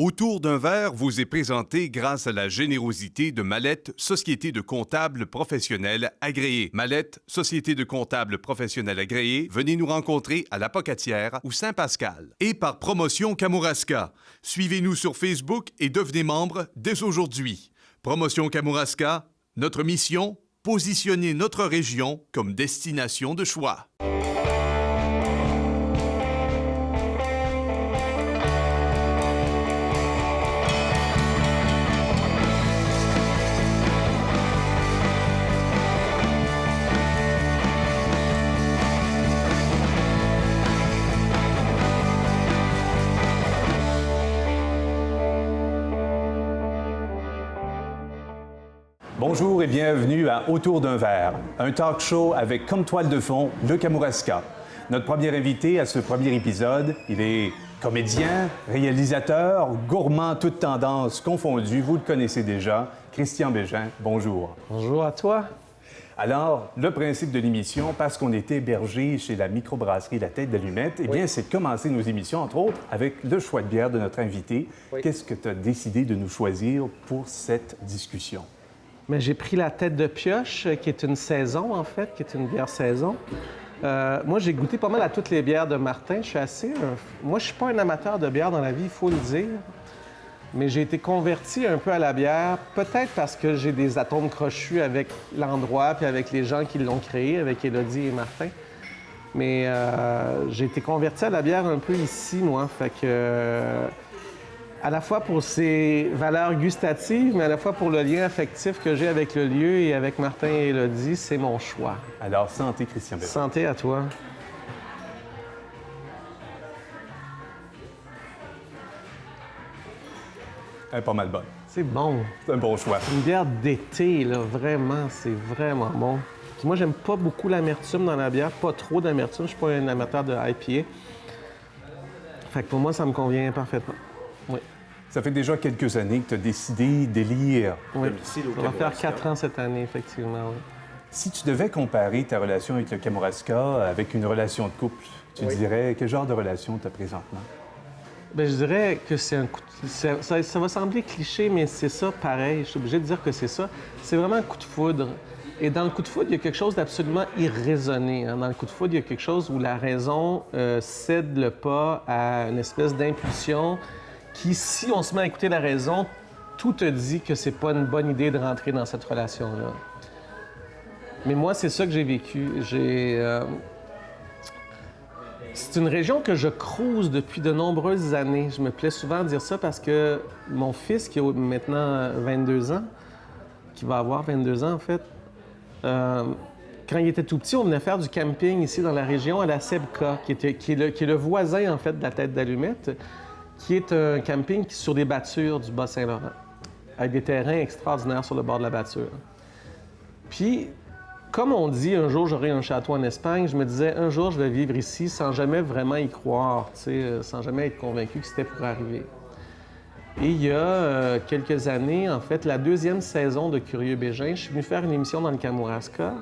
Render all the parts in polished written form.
Autour d'un verre vous est présenté grâce à la générosité de Mallette, Société de comptables professionnels agréés. Mallette, Société de comptables professionnels agréés, venez nous rencontrer à La Pocatière ou Saint-Pascal. Et par Promotion Kamouraska. Suivez-nous sur Facebook et devenez membre dès aujourd'hui. Promotion Kamouraska, notre mission, positionner notre région comme destination de choix. Bonjour et bienvenue à Autour d'un verre, un talk show avec comme toile de fond le Kamouraska. Notre premier invité à ce premier épisode, il est comédien, réalisateur, gourmand, toutes tendances confondues. Vous le connaissez déjà, Christian Bégin. Bonjour. Bonjour à toi. Alors, le principe de l'émission, parce qu'on est hébergé chez la microbrasserie La Tête d'Allumette, eh bien, c'est de commencer nos émissions, entre autres, avec le choix de bière de notre invité. Oui. Qu'est-ce que tu as décidé de nous choisir pour cette discussion? Mais j'ai pris la Tête de Pioche, qui est une saison, en fait, qui est une bière saison. Moi, j'ai goûté pas mal à toutes les bières de Martin. Je suis assez... Moi, je suis pas un amateur de bière dans la vie, il faut le dire. Mais j'ai été converti un peu à la bière, peut-être parce que j'ai des atomes crochus avec l'endroit puis avec les gens qui l'ont créé, avec Élodie et Martin. Mais j'ai été converti à la bière un peu ici, moi. Fait que... à la fois pour ses valeurs gustatives, mais à la fois pour le lien affectif que j'ai avec le lieu et avec Martin et Élodie, c'est mon choix. Alors, santé, Christian Bégin. Santé à toi. Elle est pas mal bonne. C'est bon. C'est un bon choix. Une bière d'été, là, vraiment, c'est vraiment bon. Puis moi, j'aime pas beaucoup l'amertume dans la bière, pas trop d'amertume. Je suis pas un amateur de IPA. Fait que pour moi, ça me convient parfaitement. Oui. Ça fait déjà quelques années que tu as décidé d'élire oui. Ça va faire 4 ans cette année, effectivement, oui. Si tu devais comparer ta relation avec le Kamouraska avec une relation de couple, tu dirais quel genre de relation tu as présentement? Bien, je dirais que c'est un coup de... ça va sembler cliché, mais c'est ça pareil. Je suis obligé de dire que c'est ça. C'est vraiment un coup de foudre. Et dans le coup de foudre, il y a quelque chose d'absolument irraisonné. Hein. Dans le coup de foudre, il y a quelque chose où la raison cède le pas à une espèce d'impulsion qui, si on se met à écouter la raison, tout te dit que c'est pas une bonne idée de rentrer dans cette relation-là. Mais moi, c'est ça que j'ai vécu. C'est une région que je crouse depuis de nombreuses années. Je me plais souvent à dire ça parce que mon fils, qui a maintenant 22 ans, qui va avoir 22 ans en fait, quand il était tout petit, on venait faire du camping ici dans la région à la Sebka, qui est le voisin en fait de la Tête d'Allumette, qui est un camping sur des battures du Bas-Saint-Laurent, avec des terrains extraordinaires sur le bord de la batture. Puis, comme on dit, un jour j'aurai un château en Espagne, je me disais, un jour je vais vivre ici sans jamais vraiment y croire, sans jamais être convaincu que c'était pour arriver. Et il y a quelques années, en fait, la 2e saison de Curieux Bégin, je suis venu faire une émission dans le Kamouraska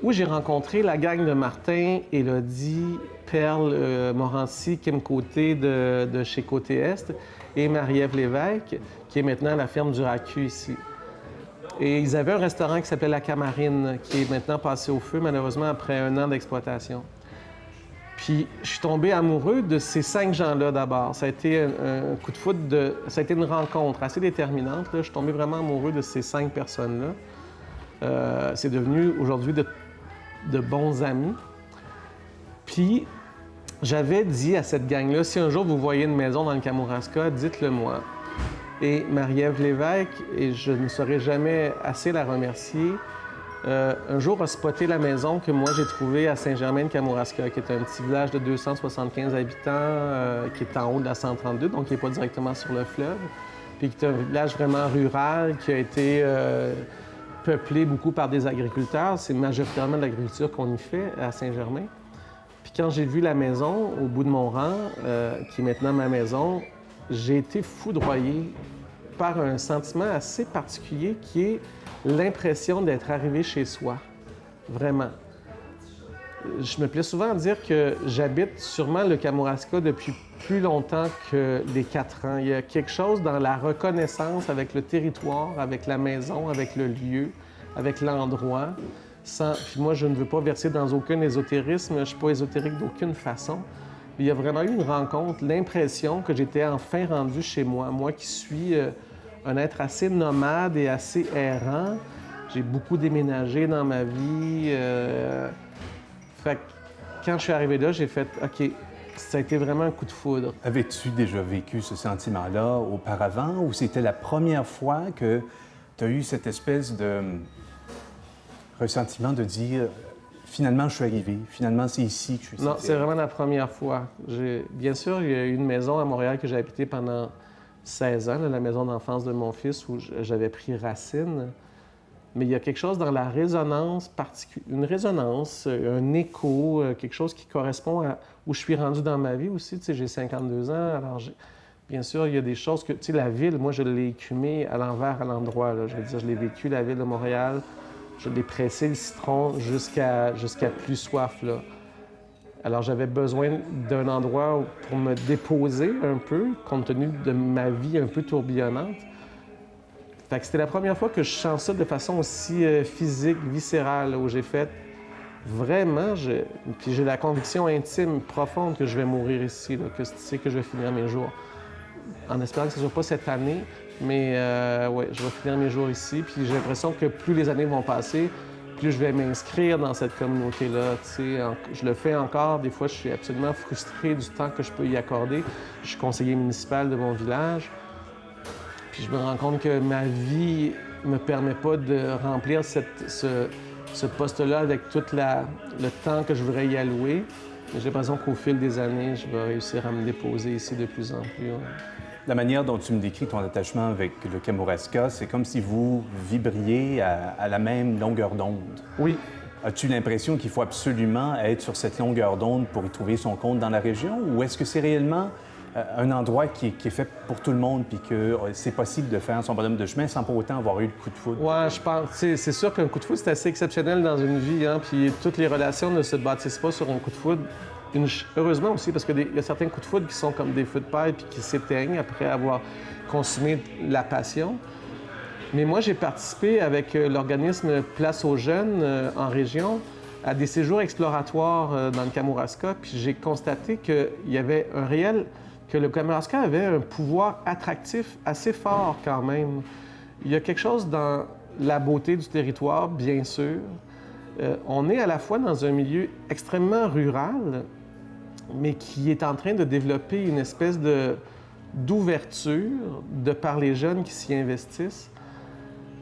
où j'ai rencontré la gang de Martin, Élodie, Perle Morancy, Kim Côté de chez Côté Est et Marie-Ève Lévesque, qui est maintenant à la ferme du Racu ici. Et ils avaient un restaurant qui s'appelait La Camarine, qui est maintenant passé au feu, malheureusement, après 1 an d'exploitation. Puis je suis tombé amoureux de ces 5 gens-là d'abord. Ça a été un coup de foudre, ça a été une rencontre assez déterminante. Là. Je suis tombé vraiment amoureux de ces 5 personnes-là. C'est devenu aujourd'hui de bons amis. Puis j'avais dit à cette gang-là, si un jour vous voyez une maison dans le Kamouraska, dites-le moi. Et Marie-Ève Lévesque, et je ne saurais jamais assez la remercier, un jour a spoté la maison que moi j'ai trouvée à Saint-Germain-de-Kamouraska, qui est un petit village de 275 habitants, qui est en haut de la 132, donc qui n'est pas directement sur le fleuve, puis qui est un village vraiment rural, qui a été peuplé beaucoup par des agriculteurs. C'est majoritairement de l'agriculture qu'on y fait à Saint-Germain. Puis quand j'ai vu la maison au bout de mon rang, qui est maintenant ma maison, j'ai été foudroyé par un sentiment assez particulier qui est l'impression d'être arrivé chez soi. Vraiment. je me plais souvent à dire que j'habite sûrement le Kamouraska depuis plus longtemps que les 4 ans. Il y a quelque chose dans la reconnaissance avec le territoire, avec la maison, avec le lieu, avec l'endroit. Puis moi, je ne veux pas verser dans aucun ésotérisme. Je ne suis pas ésotérique d'aucune façon. Il y a vraiment eu une rencontre, l'impression que j'étais enfin rendu chez moi. Moi qui suis un être assez nomade et assez errant. J'ai beaucoup déménagé dans ma vie. Fait que quand je suis arrivé là, j'ai fait « OK, ça a été vraiment un coup de foudre. » Avais-tu déjà vécu ce sentiment-là auparavant ou c'était la première fois que tu as eu cette espèce de ressentiment de dire « Finalement, je suis arrivé. Finalement, c'est ici que je suis Non, c'est vraiment la première fois. Bien sûr, il y a eu une maison à Montréal que j'ai habitée pendant 16 ans, là, la maison d'enfance de mon fils où j'avais pris racine. Mais il y a quelque chose dans la résonance une résonance, un écho, quelque chose qui correspond à où je suis rendu dans ma vie aussi. Tu sais, j'ai 52 ans, alors bien sûr, il y a des choses que... Tu sais, la ville, moi, je l'ai écumée à l'envers, à l'endroit. Je veux dire, je l'ai vécu, la ville de Montréal. Je l'ai pressé le citron jusqu'à plus soif, là. Alors, j'avais besoin d'un endroit pour me déposer un peu, compte tenu de ma vie un peu tourbillonnante. Fait que c'était la première fois que je sens ça de façon aussi physique, viscérale, où j'ai fait vraiment, puis j'ai la conviction intime, profonde que je vais mourir ici, là, que c'est ici que je vais finir mes jours. En espérant que ce ne soit pas cette année, mais ouais, je vais finir mes jours ici. Puis j'ai l'impression que plus les années vont passer, plus je vais m'inscrire dans cette communauté-là. Tu sais, je le fais encore. Des fois, je suis absolument frustré du temps que je peux y accorder. Je suis conseiller municipal de mon village. Puis je me rends compte que ma vie ne me permet pas de remplir ce poste-là avec tout le temps que je voudrais y allouer. Mais j'ai l'impression qu'au fil des années, je vais réussir à me déposer ici de plus en plus. Ouais. La manière dont tu me décris ton attachement avec le Kamouraska, c'est comme si vous vibriez à la même longueur d'onde. Oui. As-tu l'impression qu'il faut absolument être sur cette longueur d'onde pour y trouver son compte dans la région? Ou est-ce que c'est réellement un endroit qui est fait pour tout le monde puis que c'est possible de faire son bonhomme de chemin sans pour autant avoir eu le coup de foudre? Oui, je pense. C'est sûr qu'un coup de foudre, c'est assez exceptionnel dans une vie, hein? Puis toutes les relations ne se bâtissent pas sur un coup de foudre. Heureusement aussi, parce qu'il y a certains coups de foudre qui sont comme des feux de paille puis qui s'éteignent après avoir consumé la passion. Mais moi, j'ai participé avec l'organisme Place aux jeunes en région à des séjours exploratoires dans le Kamouraska, puis j'ai constaté qu'il y avait que le Kamouraska avait un pouvoir attractif assez fort quand même. Il y a quelque chose dans la beauté du territoire, bien sûr. On est à la fois dans un milieu extrêmement rural, mais qui est en train de développer une espèce d'ouverture de par les jeunes qui s'y investissent.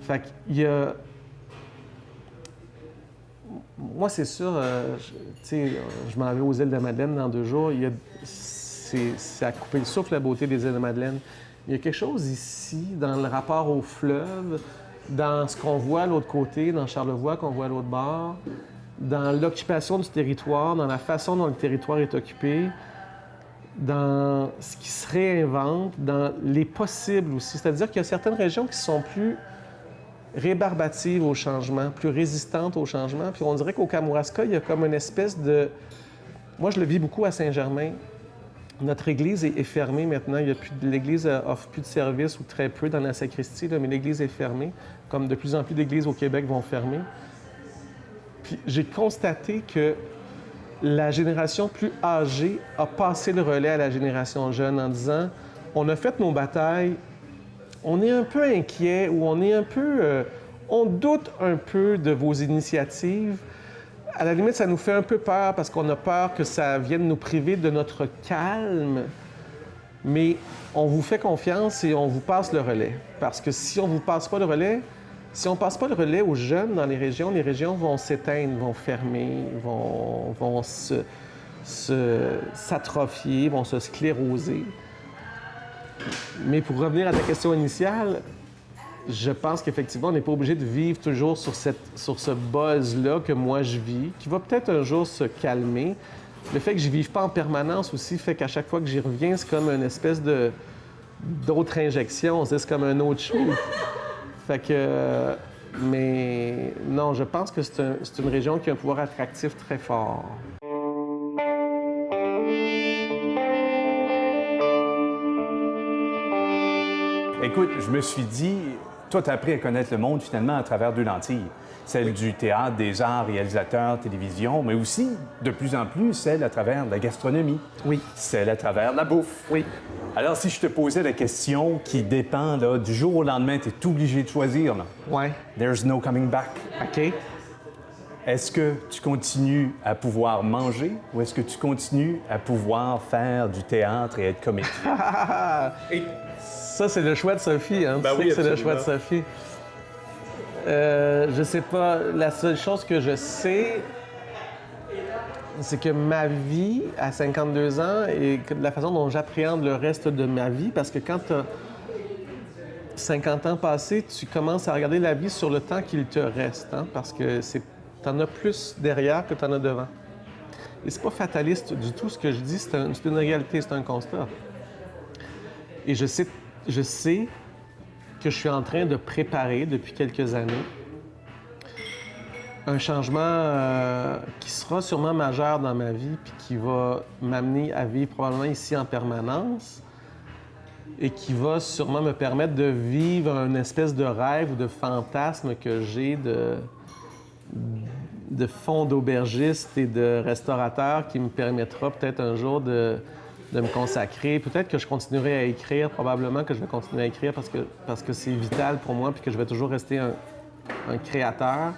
Fait qu'il y a... Moi, c'est sûr, je m'en vais aux îles de Madeleine dans 2 jours. C'est à couper le souffle, la beauté des îles de Madeleine. Il y a quelque chose ici, dans le rapport au fleuve, dans ce qu'on voit à l'autre côté, dans Charlevoix, qu'on voit à l'autre bord, dans l'occupation du territoire, dans la façon dont le territoire est occupé, dans ce qui se réinvente, dans les possibles aussi. C'est-à-dire qu'il y a certaines régions qui sont plus rébarbatives au changement, plus résistantes au changement. Puis on dirait qu'au Kamouraska, il y a comme une espèce de... Moi, je le vis beaucoup à Saint-Germain. Notre église est fermée maintenant. L'église offre plus de services ou très peu dans la sacristie, là, mais l'église est fermée, comme de plus en plus d'églises au Québec vont fermer. Puis j'ai constaté que la génération plus âgée a passé le relais à la génération jeune en disant « On a fait nos batailles, on est un peu inquiet ou on est un peu... on doute un peu de vos initiatives. » À la limite, ça nous fait un peu peur parce qu'on a peur que ça vienne nous priver de notre calme. Mais on vous fait confiance et on vous passe le relais. Parce que si on ne vous passe pas le relais, si on ne passe pas le relais aux jeunes dans les régions vont s'éteindre, vont fermer, vont s'atrophier, vont se scléroser. Mais pour revenir à ta question initiale, je pense qu'effectivement, on n'est pas obligé de vivre toujours sur ce buzz-là que moi je vis, qui va peut-être un jour se calmer. Le fait que je ne vive pas en permanence aussi fait qu'à chaque fois que j'y reviens, c'est comme une espèce d'autre injection, c'est comme un autre show. Fait que Mais non, je pense que c'est une région qui a un pouvoir attractif très fort. Écoute, je me suis dit, toi, tu as appris à connaître le monde finalement à travers deux lentilles. Celle du théâtre, des arts, réalisateurs, télévision, mais aussi, de plus en plus, celle à travers la gastronomie. Oui. Celle à travers la bouffe. Oui. Alors, si je te posais la question qui dépend, là, du jour au lendemain, tu es obligé de choisir, là. Ouais. There's no coming back. OK. Est-ce que tu continues à pouvoir manger ou est-ce que tu continues à pouvoir faire du théâtre et être comédien? Ça, c'est le choix de Sophie, hein? Ben Tu sais oui, que c'est le absolument. choix de Sophie. Je sais pas. La seule chose que je sais, c'est que ma vie à 52 ans et que de la façon dont j'appréhende le reste de ma vie, parce que quand tu as 50 ans passés, tu commences à regarder la vie sur le temps qu'il te reste, hein? Parce que tu en as plus derrière que tu en as devant. Et c'est pas fataliste du tout ce que je dis, c'est une réalité, c'est un constat. Et je sais que je suis en train de préparer depuis quelques années un changement qui sera sûrement majeur dans ma vie puis qui va m'amener à vivre probablement ici en permanence et qui va sûrement me permettre de vivre une espèce de rêve ou de fantasme que j'ai de fond d'aubergiste et de restaurateur qui me permettra peut-être un jour de me consacrer. Peut-être que je continuerai à écrire, probablement que je vais continuer à écrire parce que c'est vital pour moi puis que je vais toujours rester un créateur.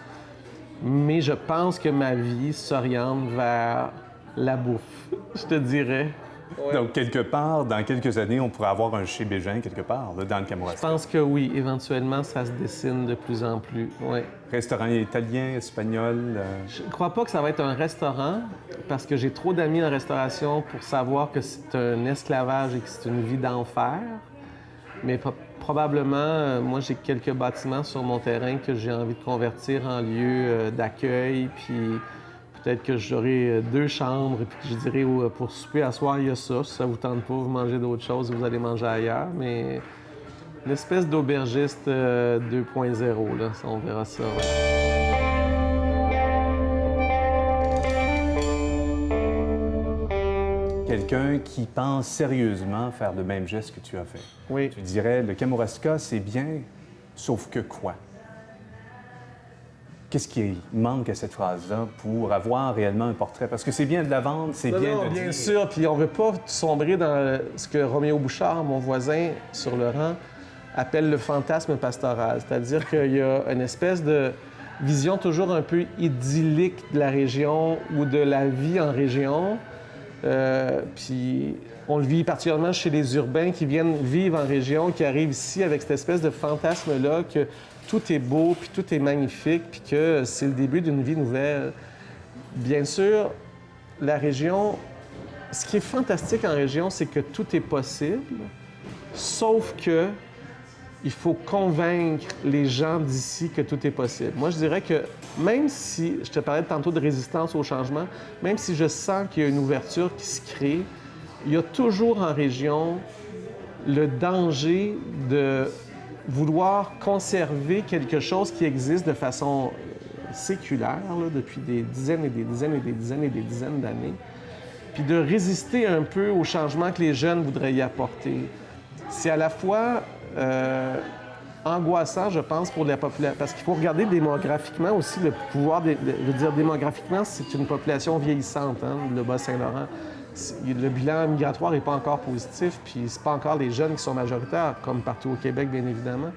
Mais je pense que ma vie s'oriente vers la bouffe, je te dirais. Ouais. Donc, quelque part, dans quelques années, on pourrait avoir un chez Bégin quelque part, là, dans le Je Kamouraska. pense que oui, éventuellement, ça se dessine de plus en plus. Ouais. Restaurant italien, espagnol. Je ne crois pas que ça va être un restaurant parce que j'ai trop d'amis en restauration pour savoir que c'est un esclavage et que c'est une vie d'enfer. Mais probablement, moi, j'ai quelques bâtiments sur mon terrain que j'ai envie de convertir en lieu d'accueil. Puis peut-être que j'aurai 2 chambres et puis je dirais pour souper à soir, il y a ça. Si ça vous tente pas, vous mangez d'autres choses, vous allez manger ailleurs. Mais l'espèce d'aubergiste 2.0, là, on verra ça. Ouais. Quelqu'un qui pense sérieusement faire le même geste que tu as fait. Oui. Tu dirais, le Kamouraska, c'est bien, sauf que quoi? Qu'est-ce qui manque à cette phrase-là pour avoir réellement un portrait? Parce que c'est bien de la vendre, c'est bien de bien dire... sûr, puis on veut pas sombrer dans ce que Roméo Bouchard, mon voisin sur le rang, appelle le fantasme pastoral. C'est-à-dire qu'il y a une espèce de vision toujours un peu idyllique de la région ou de la vie en région. Puis on le vit particulièrement chez les urbains qui viennent vivre en région, qui arrivent ici avec cette espèce de fantasme-là que tout est beau, puis tout est magnifique, puis que c'est le début d'une vie nouvelle. Bien sûr, la région, ce qui est fantastique en région, c'est que tout est possible, sauf que il faut convaincre les gens d'ici que tout est possible. Moi, je dirais que même si, je te parlais tantôt de résistance au changement, même si je sens qu'il y a une ouverture qui se crée, il y a toujours en région le danger de vouloir conserver quelque chose qui existe de façon séculaire là, depuis des dizaines et des dizaines et des dizaines et des dizaines d'années, puis de résister un peu au changement que les jeunes voudraient y apporter. C'est à la fois angoissant, je pense, pour la population, parce qu'il faut regarder démographiquement aussi le pouvoir. Je veux dire, démographiquement, c'est une population vieillissante, hein, le Bas-Saint-Laurent. Le bilan migratoire n'est pas encore positif, puis c'est pas encore les jeunes qui sont majoritaires, comme partout au Québec, bien évidemment.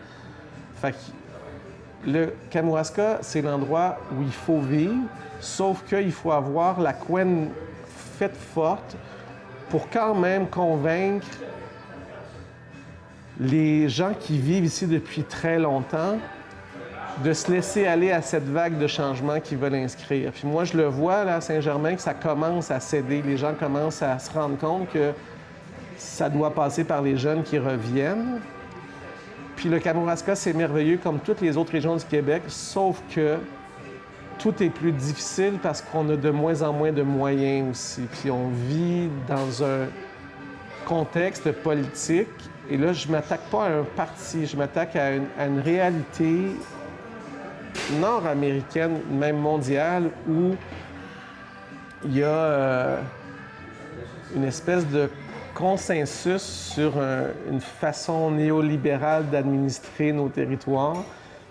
Fait que le Kamouraska, c'est l'endroit où il faut vivre, sauf qu'il faut avoir la couenne faite forte pour quand même convaincre les gens qui vivent ici depuis très longtemps de se laisser aller à cette vague de changement qu'ils veulent inscrire. Puis moi, je le vois là, à Saint-Germain, que ça commence à céder. Les gens commencent à se rendre compte que ça doit passer par les jeunes qui reviennent. Puis le Kamouraska, c'est merveilleux comme toutes les autres régions du Québec, sauf que tout est plus difficile parce qu'on a de moins en moins de moyens aussi. Puis on vit dans un contexte politique. Et là, je ne m'attaque pas à un parti, je m'attaque à une réalité nord-américaine, même mondiale, où il y a une espèce de consensus sur une façon néolibérale d'administrer nos territoires,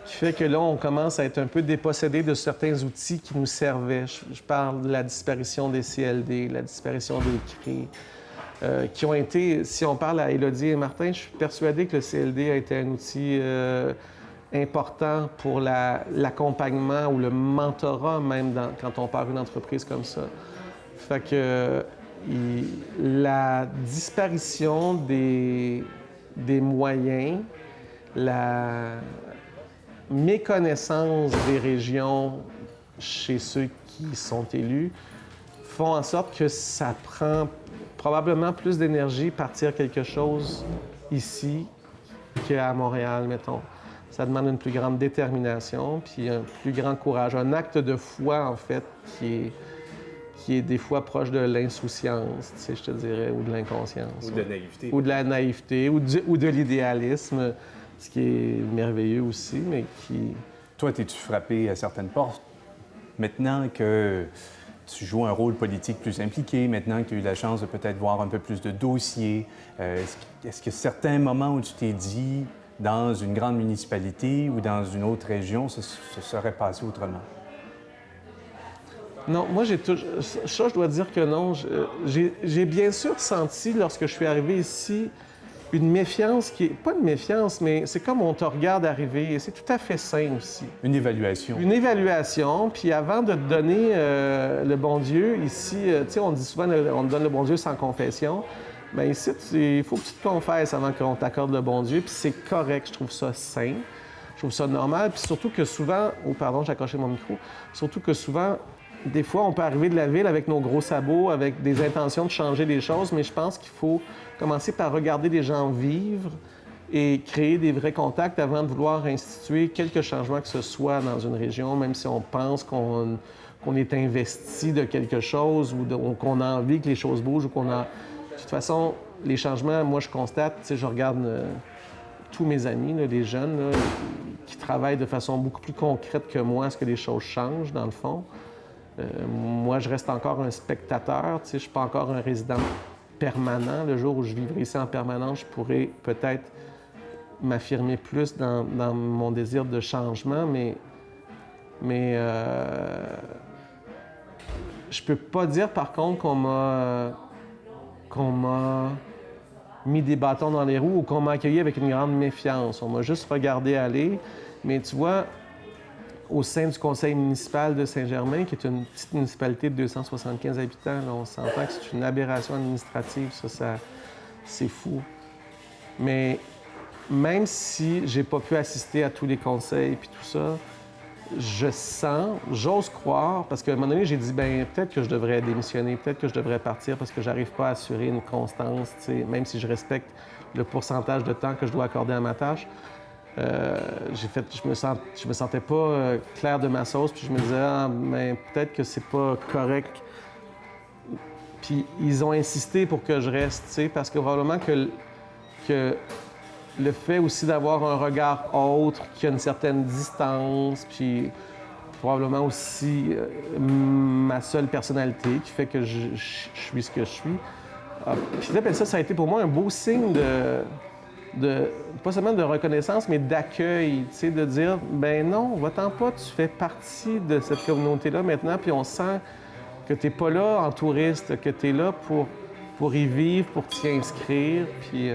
qui fait que là, on commence à être un peu dépossédé de certains outils qui nous servaient. Je parle de la disparition des CLD, la disparition des CRI, qui ont été, si on parle à Élodie et Martin, je suis persuadé que le CLD a été un outil important pour l'accompagnement ou le mentorat même quand on part une entreprise comme ça. Fait que la disparition des moyens, la méconnaissance des régions chez ceux qui sont élus font en sorte que ça prend probablement plus d'énergie partir quelque chose ici qu'à Montréal, mettons. Ça demande une plus grande détermination, puis un plus grand courage, un acte de foi, en fait, qui est des fois proche de l'insouciance, tu sais, je te dirais, ou de l'inconscience. Ou de la naïveté. Ou de la naïveté, ou de l'idéalisme, ce qui est merveilleux aussi, mais qui... Toi, t'es-tu frappé à certaines portes? Maintenant que tu joues un rôle politique plus impliqué, maintenant que tu as eu la chance de peut-être voir un peu plus de dossiers, est-ce que certains moments où tu t'es dit, dans une grande municipalité ou dans une autre région, ça serait passé autrement? Non, moi, ça, je dois dire que non. J'ai bien sûr senti, lorsque je suis arrivé ici, une méfiance qui est... Pas une méfiance, mais c'est comme on te regarde arriver, et c'est tout à fait sain aussi. Une évaluation. Une évaluation, puis avant de te donner le bon Dieu, ici, tu sais, on dit souvent, on te donne le bon Dieu sans confession. Bien ici, il faut que tu te confesses avant qu'on t'accorde le bon Dieu, puis c'est correct, je trouve ça sain, je trouve ça normal, puis surtout que souvent... Oh, pardon, j'ai accroché mon micro. Surtout que souvent... Des fois, on peut arriver de la ville avec nos gros sabots, avec des intentions de changer des choses, mais je pense qu'il faut commencer par regarder les gens vivre et créer des vrais contacts avant de vouloir instituer quelque changement que ce soit dans une région, même si on pense qu'on est investi de quelque chose ou qu'on a envie que les choses bougent ou qu'on a... De toute façon, les changements, moi, je constate, tu sais, je regarde tous mes amis, là, les jeunes, là, qui travaillent de façon beaucoup plus concrète que moi à ce que les choses changent, dans le fond. Moi, je reste encore un spectateur, tu sais, je ne suis pas encore un résident permanent. Le jour où je vivrai ici en permanence, je pourrais peut-être m'affirmer plus dans mon désir de changement, mais je peux pas dire, par contre, qu'on m'a mis des bâtons dans les roues ou qu'on m'a accueilli avec une grande méfiance. On m'a juste regardé aller, mais tu vois, au sein du conseil municipal de Saint-Germain, qui est une petite municipalité de 275 habitants, là, on s'entend que c'est une aberration administrative, ça c'est fou. Mais même si j'ai pas pu assister à tous les conseils et tout ça, je sens, j'ose croire, parce qu'à un moment donné, j'ai dit, bien, peut-être que je devrais démissionner, peut-être que je devrais partir parce que j'arrive pas à assurer une constance, tu sais, même si je respecte le pourcentage de temps que je dois accorder à ma tâche. Je me sentais pas clair de ma sauce, puis je me disais, mais peut-être que c'est pas correct. Puis ils ont insisté pour que je reste, tu sais, parce que probablement que le fait aussi d'avoir un regard autre, qui a une certaine distance, puis probablement aussi ma seule personnalité qui fait que je suis ce que je suis. Puis là, ça a été pour moi un beau signe pas seulement de reconnaissance, mais d'accueil, tu sais, de dire, ben non, va-t'en pas, tu fais partie de cette communauté-là maintenant, puis on sent que t'es pas là en touriste, que t'es là pour y vivre, pour t'y inscrire, puis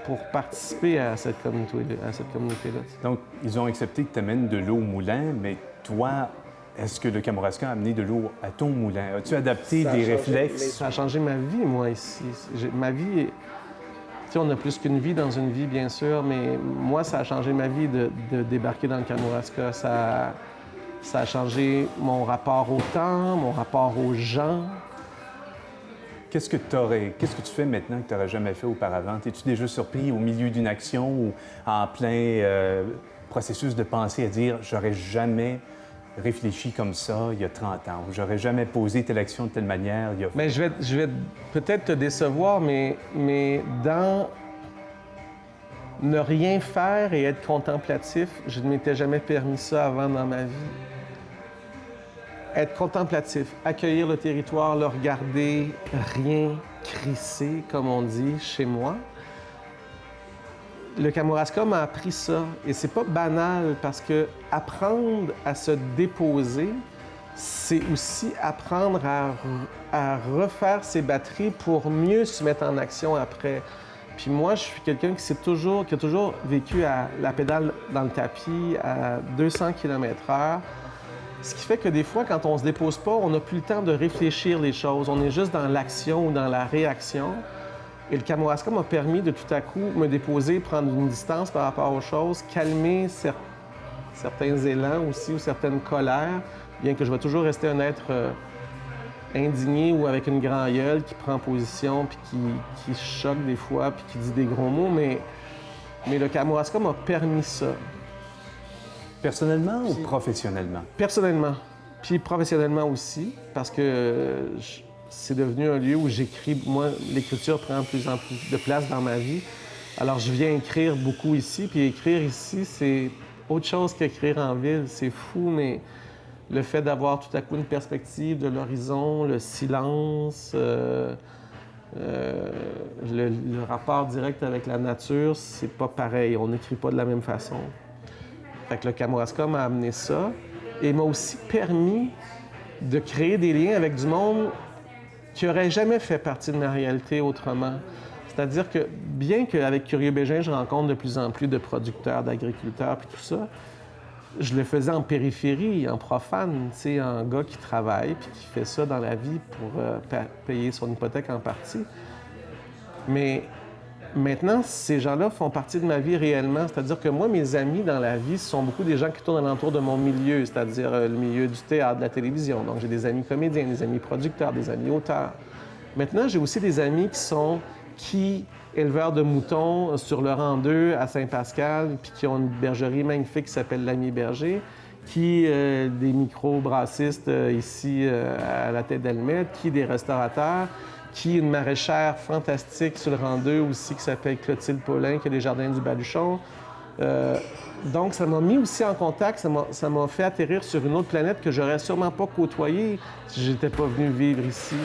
pour participer à cette communauté-là. Donc, ils ont accepté que tu amènes de l'eau au moulin, mais toi, est-ce que le Kamouraska a amené de l'eau à ton moulin? As-tu adapté des réflexes? Ça a changé ma vie, moi, ici. Ma vie... Tu sais, on a plus qu'une vie dans une vie, bien sûr, mais moi, ça a changé ma vie de débarquer dans le Kamouraska. Ça a changé mon rapport au temps, mon rapport aux gens. Qu'est-ce que tu fais maintenant que tu n'aurais jamais fait auparavant? Es-tu déjà surpris au milieu d'une action ou en plein processus de pensée à dire « j'aurais jamais réfléchi comme ça il y a 30 ans » ou « j'aurais jamais posé telle action de telle manière il y a... » Bien, je vais peut-être te décevoir, mais dans Ne rien faire et être contemplatif, je ne m'étais jamais permis ça avant dans ma vie. Être contemplatif, accueillir le territoire, le regarder, rien crisser, comme on dit chez moi. Le Kamouraska m'a appris ça et c'est pas banal parce que apprendre à se déposer, c'est aussi apprendre à refaire ses batteries pour mieux se mettre en action après. Puis moi, je suis quelqu'un qui a toujours vécu à la pédale dans le tapis à 200 km/h. Ce qui fait que des fois, quand on se dépose pas, on n'a plus le temps de réfléchir les choses. On est juste dans l'action ou dans la réaction. Et le Kamouraska m'a permis de tout à coup me déposer, prendre une distance par rapport aux choses, calmer certains élans aussi ou certaines colères, bien que je vais toujours rester un être indigné ou avec une grande gueule qui prend position puis qui choque des fois puis qui dit des gros mots, mais le Kamouraska m'a permis ça. Personnellement ou professionnellement? Personnellement, puis professionnellement aussi, parce que c'est devenu un lieu où j'écris. Moi, l'écriture prend de plus en plus de place dans ma vie. Alors, je viens écrire beaucoup ici, puis écrire ici, c'est autre chose qu'écrire en ville. C'est fou, mais le fait d'avoir tout à coup une perspective de l'horizon, le silence, le rapport direct avec la nature, c'est pas pareil. On n'écrit pas de la même façon. Fait que le Kamouraska m'a amené ça et m'a aussi permis de créer des liens avec du monde qui n'aurait jamais fait partie de ma réalité autrement. C'est-à-dire que, bien qu'avec Curieux Bégin, je rencontre de plus en plus de producteurs, d'agriculteurs, puis tout ça, je le faisais en périphérie, en profane, tu sais, un gars qui travaille puis qui fait ça dans la vie pour payer son hypothèque en partie. Mais maintenant, ces gens-là font partie de ma vie réellement. C'est-à-dire que moi, mes amis dans la vie, ce sont beaucoup des gens qui tournent alentour de mon milieu, c'est-à-dire le milieu du théâtre, de la télévision. Donc, j'ai des amis comédiens, des amis producteurs, des amis auteurs. Maintenant, j'ai aussi des amis qui sont éleveurs de moutons sur le rang 2 à Saint-Pascal, puis qui ont une bergerie magnifique qui s'appelle l'Ami Berger, des micro-brassistes ici à la tête d'Almette, des restaurateurs, une maraîchère fantastique sur le rang 2 aussi qui s'appelle Clotilde Paulin, qui a des jardins du Baluchon. Donc, ça m'a mis aussi en contact, ça m'a fait atterrir sur une autre planète que j'aurais sûrement pas côtoyée si j'étais pas venu vivre ici.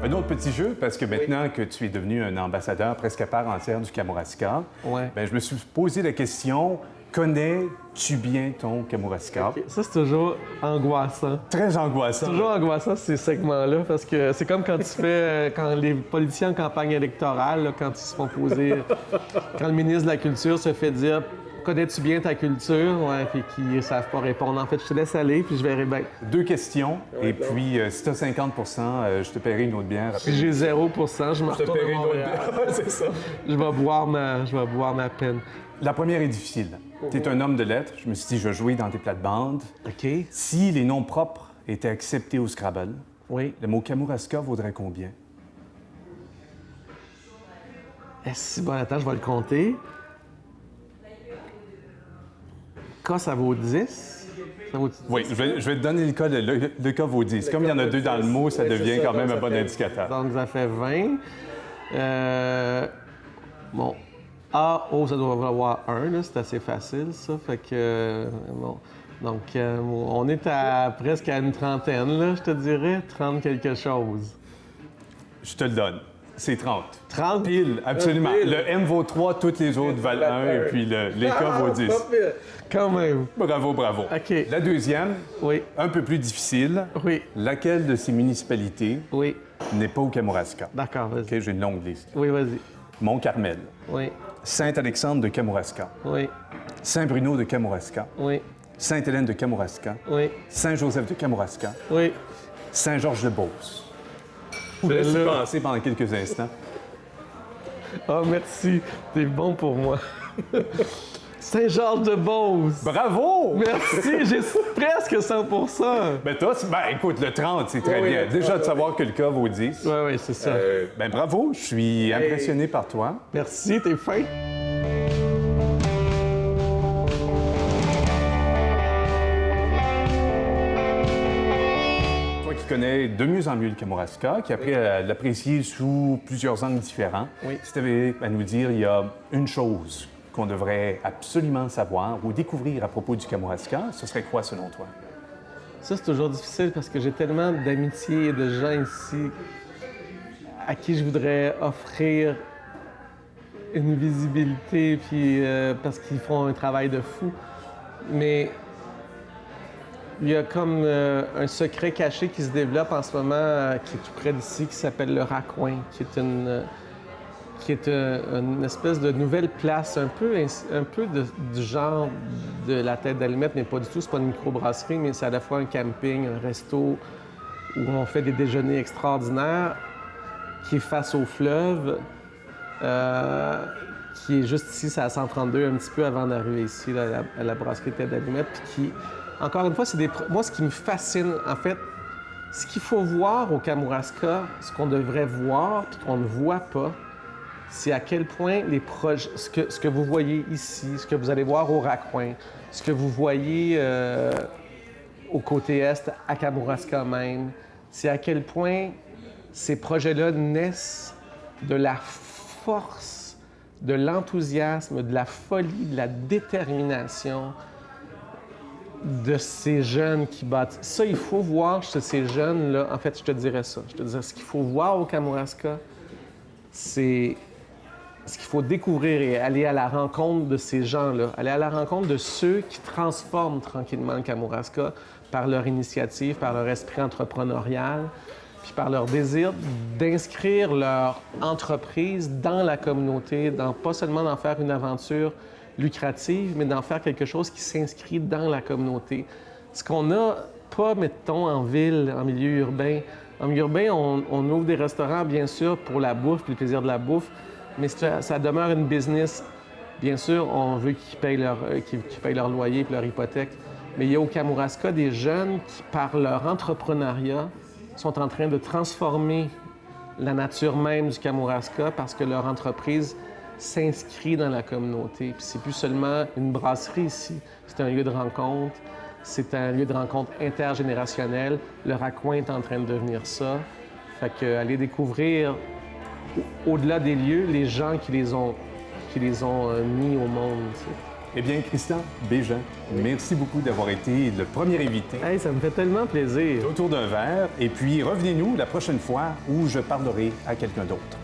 Un autre petit jeu, parce que maintenant que tu es devenu un ambassadeur presque à part entière du Kamouraska, bien, je me suis posé la question, connais-tu bien ton Kamouraska? Okay. Ça, c'est toujours angoissant. Très angoissant. C'est toujours angoissant, ces segments-là, parce que c'est comme quand tu fais, quand les politiciens en campagne électorale, là, quand ils se font poser, quand le ministre de la Culture se fait dire « Connais-tu bien ta culture? » Ouais, puis qu'ils ne savent pas répondre. En fait, je te laisse aller, puis je verrai bien. 2 questions, et puis si tu as 50 je te paierai une autre bière. Puis j'ai 0 je me retourne à Montréal. C'est ça. Je vais boire ma peine. La première est difficile. Tu es un homme de lettres. Je me suis dit, je vais jouer dans tes plates-bandes. OK. Si les noms propres étaient acceptés au Scrabble, oui. Le mot Kamouraska vaudrait combien? Si bon, attends, je vais le compter. K, ça vaut 10. Ça vaut 10. Oui, je vais te donner le cas. Le cas vaut 10. Comme il y en a 2 dans le mot, ça devient quand même un bon indicateur. Donc, ça fait 20. Bon. A, O, ça doit avoir 1, c'est assez facile, ça. Fait que, bon. Donc, on est presque à une trentaine, là, je te dirais. 30 quelque chose. Je te le donne. C'est 30. 30? Pile, absolument. Pile. Le M vaut 3, toutes les autres valent 1, et puis les K vaut 10. Quand même. Bravo, bravo. OK. La deuxième, oui. Un peu plus difficile. Oui. Laquelle de ces municipalités oui. n'est pas au Kamouraska? D'accord, vas-y. OK, j'ai une longue liste. Oui, vas-y. Mont-Carmel. Oui. Saint-Alexandre de Kamouraska. Oui. Saint-Bruno de Kamouraska. Oui. Sainte-Hélène de Kamouraska. Oui. Saint-Joseph de Kamouraska. Oui. Saint-Georges-de-Beauce. Je vous laisse y penser pendant quelques instants. Oh, merci. T'es bon pour moi. Saint-Georges-de-Beauce. Bravo! Merci, j'ai presque 100 Ben toi, écoute, le 30, c'est très bien. Déjà, de savoir que le cas vaut 10. Oui, c'est ça. Ben bravo, je suis impressionné par toi. Merci, t'es fin. connais de mieux en mieux le Kamouraska, qui a appris à l'apprécier sous plusieurs angles différents. Oui. Si tu avais à nous dire, il y a une chose qu'on devrait absolument savoir ou découvrir à propos du Kamouraska, ce serait quoi selon toi? Ça, c'est toujours difficile parce que j'ai tellement d'amitié et de gens ici à qui je voudrais offrir une visibilité, puis parce qu'ils font un travail de fou. Mais il y a comme un secret caché qui se développe en ce moment, qui est tout près d'ici, qui s'appelle le Raccoin, qui est une espèce de nouvelle place, un peu du genre de la Tête d'Allumette, mais pas du tout. C'est pas une microbrasserie, mais c'est à la fois un camping, un resto, où on fait des déjeuners extraordinaires, qui est face au fleuve, qui est juste ici, c'est à 132, un petit peu avant d'arriver ici, là, à la brasserie Tête d'Allumette, puis qui, encore une fois, moi, ce qui me fascine, en fait, ce qu'il faut voir au Kamouraska, ce qu'on devrait voir, puis qu'on ne voit pas, c'est à quel point les projets, ce que vous voyez ici, ce que vous allez voir au Raccoin, ce que vous voyez au côté est, à Kamouraska même, c'est à quel point ces projets-là naissent de la force, de l'enthousiasme, de la folie, de la détermination de ces jeunes qui bâtissent. Ça, il faut voir chez ces jeunes-là. En fait, je te dirais ça. Je te dirais ce qu'il faut voir au Kamouraska, c'est ce qu'il faut découvrir et aller à la rencontre de ces gens-là, aller à la rencontre de ceux qui transforment tranquillement le Kamouraska par leur initiative, par leur esprit entrepreneurial, puis par leur désir d'inscrire leur entreprise dans la communauté, pas seulement d'en faire une aventure lucrative, mais d'en faire quelque chose qui s'inscrit dans la communauté. Ce qu'on n'a pas, mettons, en ville, en milieu urbain. En milieu urbain, on ouvre des restaurants, bien sûr, pour la bouffe, puis le plaisir de la bouffe, mais ça demeure une business. Bien sûr, on veut qu'ils payent leur loyer et leur hypothèque, mais il y a au Kamouraska des jeunes qui, par leur entrepreneuriat, sont en train de transformer la nature même du Kamouraska parce que leur entreprise s'inscrit dans la communauté. Puis c'est plus seulement une brasserie ici, c'est un lieu de rencontre, c'est un lieu de rencontre intergénérationnel. Le Raccoin est en train de devenir ça. Fait que aller découvrir au-delà des lieux les gens qui les ont mis au monde. T'sais. Eh bien, Christian Bégin, merci beaucoup d'avoir été le premier invité. Hey, ça me fait tellement plaisir. Autour d'un verre. Et puis, revenez-nous la prochaine fois où je parlerai à quelqu'un d'autre.